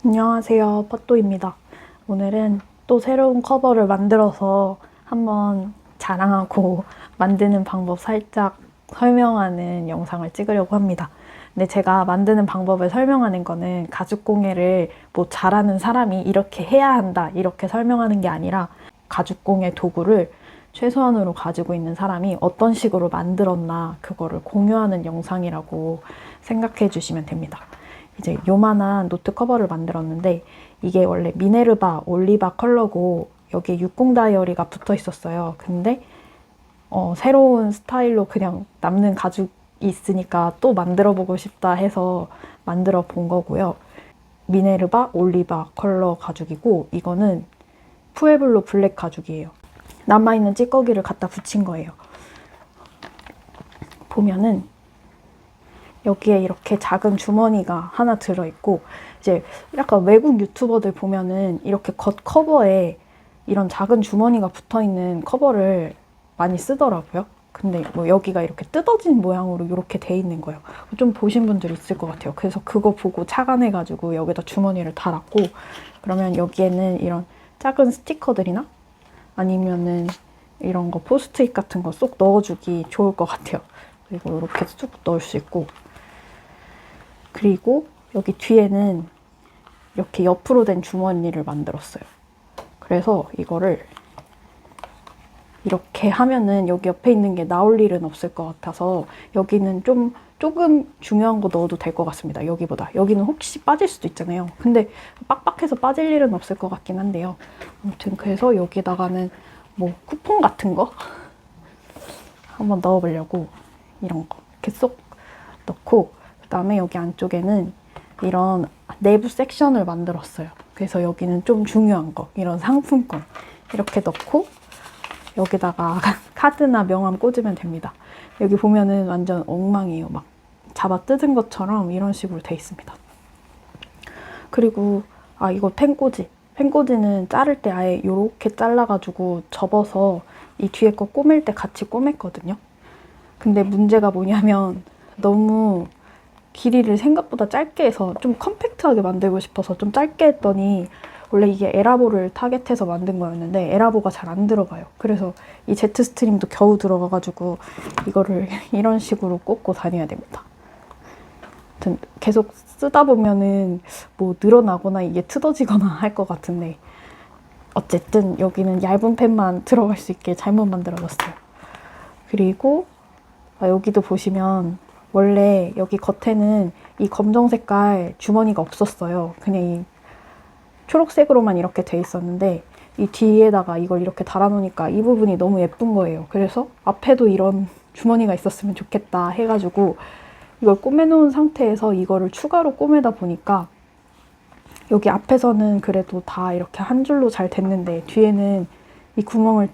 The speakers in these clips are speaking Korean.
안녕하세요, 팟도입니다. 오늘은 또 새로운 커버를 만들어서 한번 자랑하고 만드는 방법 살짝 설명하는 영상을 찍으려고 합니다. 근데 제가 만드는 방법을 설명하는 거는 가죽공예를 뭐 잘하는 사람이 이렇게 해야 한다 이렇게 설명하는 게 아니라 가죽공예 도구를 최소한으로 가지고 있는 사람이 어떤 식으로 만들었나 그거를 공유하는 영상이라고 생각해 주시면 됩니다. 이제 요만한 노트 커버를 만들었는데 이게 원래 미네르바 올리바 컬러고 여기에 육공 다이어리가 붙어 있었어요. 근데 새로운 스타일로 그냥 남는 가죽이 있으니까 또 만들어 보고 싶다 해서 만들어 본 거고요. 미네르바 올리바 컬러 가죽이고 이거는 푸에블로 블랙 가죽이에요. 남아있는 찌꺼기를 갖다 붙인 거예요. 보면은 여기에 이렇게 작은 주머니가 하나 들어있고 이제 약간 외국 유튜버들 보면은 이렇게 겉 커버에 이런 작은 주머니가 붙어있는 커버를 많이 쓰더라고요. 근데 뭐 여기가 이렇게 뜯어진 모양으로 이렇게 돼 있는 거예요. 좀 보신 분들 있을 것 같아요. 그래서 그거 보고 착안해가지고 여기다 주머니를 달았고 그러면 여기에는 이런 작은 스티커들이나 아니면은 이런 거 포스트잇 같은 거 쏙 넣어주기 좋을 것 같아요. 그리고 이렇게 쑥 넣을 수 있고 그리고 여기 뒤에는 이렇게 옆으로 된 주머니를 만들었어요. 그래서 이거를 이렇게 하면은 여기 옆에 있는 게 나올 일은 없을 것 같아서 여기는 조금 중요한 거 넣어도 될 것 같습니다. 여기보다. 여기는 혹시 빠질 수도 있잖아요. 근데 빡빡해서 빠질 일은 없을 것 같긴 한데요. 아무튼 그래서 여기다가는 뭐 쿠폰 같은 거 한번 넣어보려고 이런 거 이렇게 쏙 넣고 그다음에 여기 안쪽에는 이런 내부 섹션을 만들었어요. 그래서 여기는 좀 중요한 거, 이런 상품권 이렇게 넣고 여기다가 카드나 명함 꽂으면 됩니다. 여기 보면은 완전 엉망이에요. 막 잡아 뜯은 것처럼 이런 식으로 돼 있습니다. 그리고 이거 펜꽂이. 펜꽂이는 자를 때 아예 이렇게 잘라가지고 접어서 이 뒤에 거 꼬맬 때 같이 꼬맸거든요. 근데 문제가 뭐냐면 너무 길이를 생각보다 짧게 해서 좀 컴팩트하게 만들고 싶어서 좀 짧게 했더니 원래 이게 에라보를 타겟해서 만든 거였는데 에라보가 잘 안 들어가요. 그래서 이 제트 스트림도 겨우 들어가가지고 이거를 이런 식으로 꽂고 다녀야 됩니다. 아무튼 계속 쓰다 보면은 뭐 늘어나거나 이게 트어지거나 할 것 같은데 어쨌든 여기는 얇은 펜만 들어갈 수 있게 잘못 만들어졌어요. 그리고 여기도 보시면 원래 여기 겉에는 이 검정 색깔 주머니가 없었어요. 그냥 이 초록색으로만 이렇게 돼 있었는데 이 뒤에다가 이걸 이렇게 달아놓으니까 이 부분이 너무 예쁜 거예요. 그래서 앞에도 이런 주머니가 있었으면 좋겠다 해가지고 이걸 꼬매놓은 상태에서 이거를 추가로 꼬매다 보니까 여기 앞에서는 그래도 다 이렇게 한 줄로 잘 됐는데 뒤에는 이 구멍을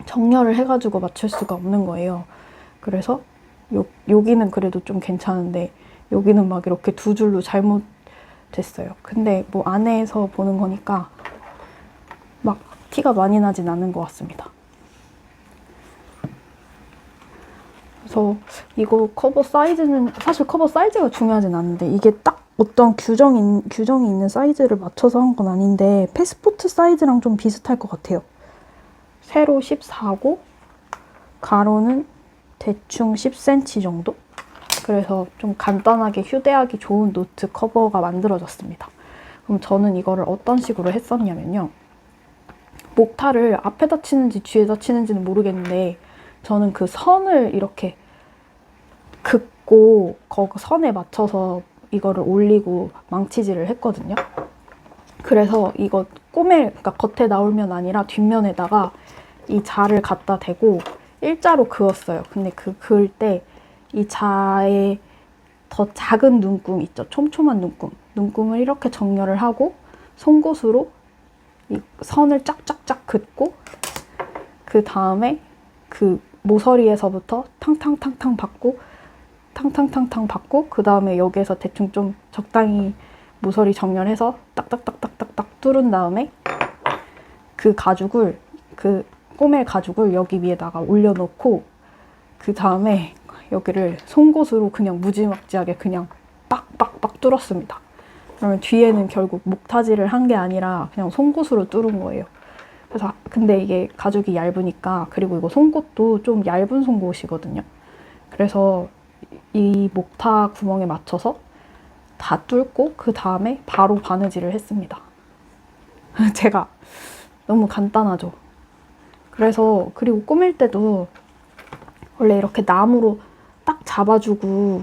정렬을 해가지고 맞출 수가 없는 거예요. 그래서 여기는 그래도 좀 괜찮은데 여기는 막 이렇게 두 줄로 잘못 됐어요. 근데 뭐 안에서 보는 거니까 막 티가 많이 나진 않은 것 같습니다. 그래서 이거 커버 사이즈는 사실 커버 사이즈가 중요하진 않은데 이게 딱 어떤 규정이 있는 사이즈를 맞춰서 한 건 아닌데 패스포트 사이즈랑 좀 비슷할 것 같아요. 세로 14고 가로는 대충 10cm 정도? 그래서 좀 간단하게 휴대하기 좋은 노트 커버가 만들어졌습니다. 그럼 저는 이거를 어떤 식으로 했었냐면요. 목타를 앞에다 치는지 뒤에다 치는지는 모르겠는데 저는 그 선을 이렇게 긋고 그 선에 맞춰서 이거를 올리고 망치질을 했거든요. 그래서 이거 그러니까 겉에 나올면 아니라 뒷면에다가 이 자를 갖다 대고 일자로 그었어요. 근데 그 그을 때 이 자에 더 작은 눈금 있죠? 촘촘한 눈금을 이렇게 정렬을 하고 송곳으로 이 선을 쫙쫙쫙 긋고 그 다음에 그 모서리에서부터 탕탕탕탕 받고 그 다음에 여기에서 대충 좀 적당히 모서리 정렬해서 딱딱딱딱딱딱 뚫은 다음에 그 가죽을 꼬맬 가죽을 여기 위에다가 올려놓고 그 다음에 여기를 송곳으로 그냥 무지막지하게 그냥 빡빡빡 뚫었습니다. 그러면 뒤에는 결국 목타지를 한 게 아니라 그냥 송곳으로 뚫은 거예요. 그래서 근데 이게 가죽이 얇으니까, 그리고 이거 송곳도 좀 얇은 송곳이거든요. 그래서 이 목타 구멍에 맞춰서 다 뚫고 그 다음에 바로 바느질을 했습니다. 제가 너무 간단하죠. 그래서 그리고 꾸밀 때도 원래 이렇게 나무로 딱 잡아주고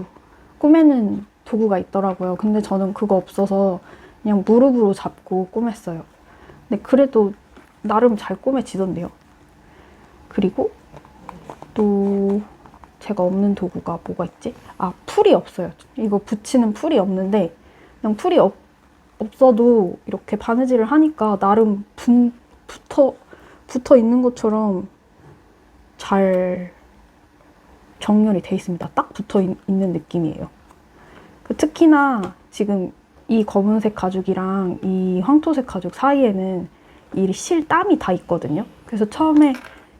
꾸미는 도구가 있더라고요. 근데 저는 그거 없어서 그냥 무릎으로 잡고 꾸몄어요. 근데 그래도 나름 잘 꾸며지던데요. 그리고 또 제가 없는 도구가 뭐가 있지? 아, 풀이 없어요. 이거 붙이는 풀이 없는데, 그냥 풀이 없어도 이렇게 바느질을 하니까 나름 붙어 있는 것처럼 잘 정렬이 돼 있습니다. 딱 붙어 있는 느낌이에요. 특히나 지금 이 검은색 가죽이랑 이 황토색 가죽 사이에는 이 실 땀이 다 있거든요. 그래서 처음에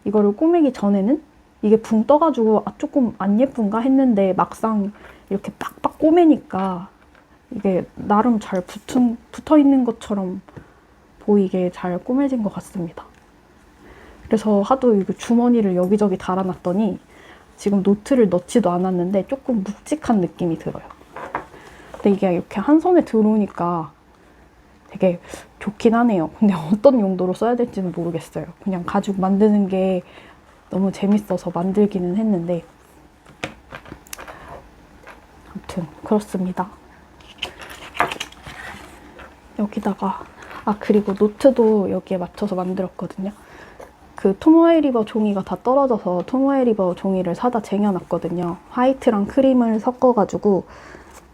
이거를 꾸미기 전에는 이게 붕 떠가지고 아, 조금 안 예쁜가 했는데 막상 이렇게 빡빡 꾸미니까 이게 나름 잘 붙어 있는 것처럼 보이게 잘 꾸며진 것 같습니다. 그래서 하도 이거 주머니를 여기저기 달아놨더니 지금 노트를 넣지도 않았는데 조금 묵직한 느낌이 들어요. 근데 이게 이렇게 한 손에 들어오니까 되게 좋긴 하네요. 근데 어떤 용도로 써야 될지는 모르겠어요. 그냥 가죽 만드는 게 너무 재밌어서 만들기는 했는데, 아무튼 그렇습니다. 여기다가 그리고 노트도 여기에 맞춰서 만들었거든요. 그 토모에리버 종이가 다 떨어져서 토모에리버 종이를 사다 쟁여놨거든요. 화이트랑 크림을 섞어가지고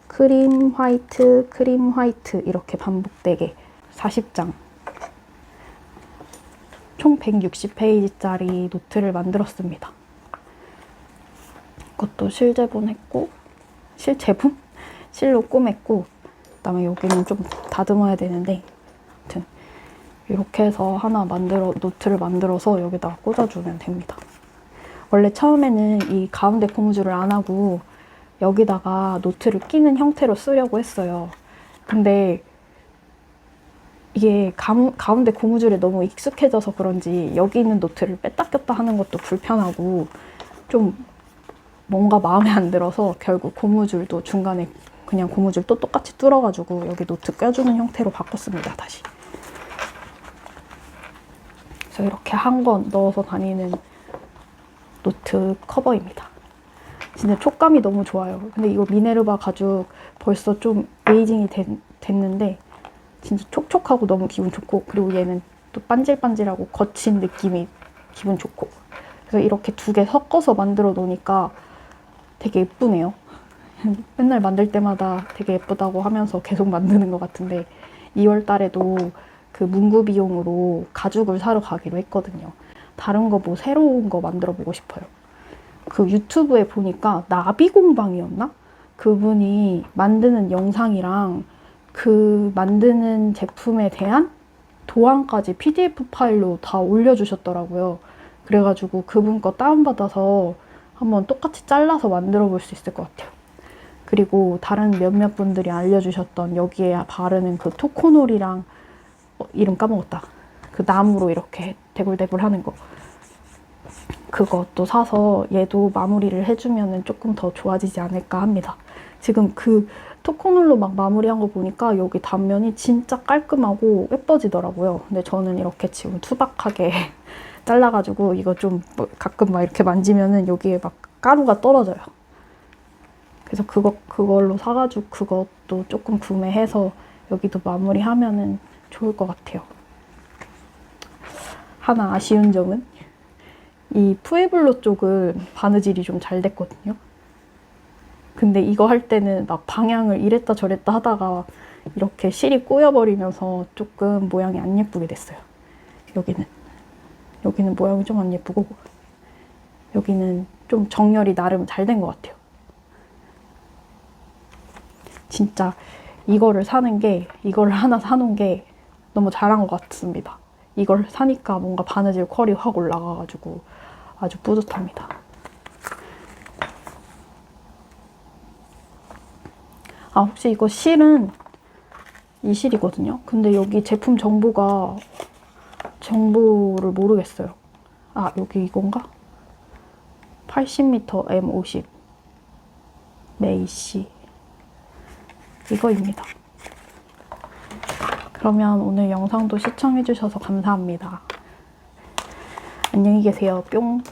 크림, 화이트 이렇게 반복되게 40장 총 160페이지짜리 노트를 만들었습니다. 이것도 실제본했고, 실로 꼬맸고, 그다음에 여기는 좀 다듬어야 되는데, 아무튼 이렇게 해서 하나 노트를 만들어서 여기다가 꽂아주면 됩니다. 원래 처음에는 이 가운데 고무줄을 안 하고 여기다가 노트를 끼는 형태로 쓰려고 했어요. 근데 이게 가운데 고무줄에 너무 익숙해져서 그런지 여기 있는 노트를 뺐다 꼈다 하는 것도 불편하고 좀 뭔가 마음에 안 들어서 결국 고무줄도 중간에 그냥 고무줄 또 똑같이 뚫어가지고 여기 노트 껴주는 형태로 바꿨습니다, 다시. 그래서 이렇게 한 권 넣어서 다니는 노트 커버입니다. 진짜 촉감이 너무 좋아요. 근데 이거 미네르바 가죽 벌써 좀 에이징이 됐는데 진짜 촉촉하고 너무 기분 좋고, 그리고 얘는 또 반질반질하고 거친 느낌이 기분 좋고, 그래서 이렇게 두 개 섞어서 만들어 놓으니까 되게 예쁘네요. 맨날 만들 때마다 되게 예쁘다고 하면서 계속 만드는 것 같은데 2월 달에도 그 문구 비용으로 가죽을 사러 가기로 했거든요. 다른 거 뭐 새로운 거 만들어 보고 싶어요. 그 유튜브에 보니까 나비공방이었나? 그분이 만드는 영상이랑 그 만드는 제품에 대한 도안까지 PDF 파일로 다 올려주셨더라고요. 그래가지고 그분 거 다운받아서 한번 똑같이 잘라서 만들어 볼 수 있을 것 같아요. 그리고 다른 몇몇 분들이 알려주셨던 여기에 바르는 그 토코놀이랑 이름 까먹었다. 그 나무로 이렇게 대굴대굴 하는 거. 그것도 사서 얘도 마무리를 해주면 조금 더 좋아지지 않을까 합니다. 지금 그 토코놀로 막 마무리한 거 보니까 여기 단면이 진짜 깔끔하고 예뻐지더라고요. 근데 저는 이렇게 지금 투박하게 잘라가지고 이거 좀 가끔 막 이렇게 만지면은 여기에 막 가루가 떨어져요. 그래서 그걸로 사가지고 그것도 조금 구매해서 여기도 마무리하면은 좋을 것 같아요. 하나 아쉬운 점은 이 푸에블로 쪽은 바느질이 좀 잘 됐거든요. 근데 이거 할 때는 막 방향을 이랬다 저랬다 하다가 이렇게 실이 꼬여버리면서 조금 모양이 안 예쁘게 됐어요. 여기는 모양이 좀 안 예쁘고 여기는 좀 정렬이 나름 잘 된 것 같아요. 진짜 이거를 하나 사놓은 게 너무 잘한 것 같습니다. 이걸 사니까 뭔가 바느질 퀄이 확 올라가가지고 아주 뿌듯합니다. 혹시 이거 실은 이 실이거든요. 근데 여기 제품 정보를 모르겠어요. 아, 여기 이건가? 80m M50 메이시 이거입니다. 그러면 오늘 영상도 시청해주셔서 감사합니다. 안녕히 계세요. 뿅.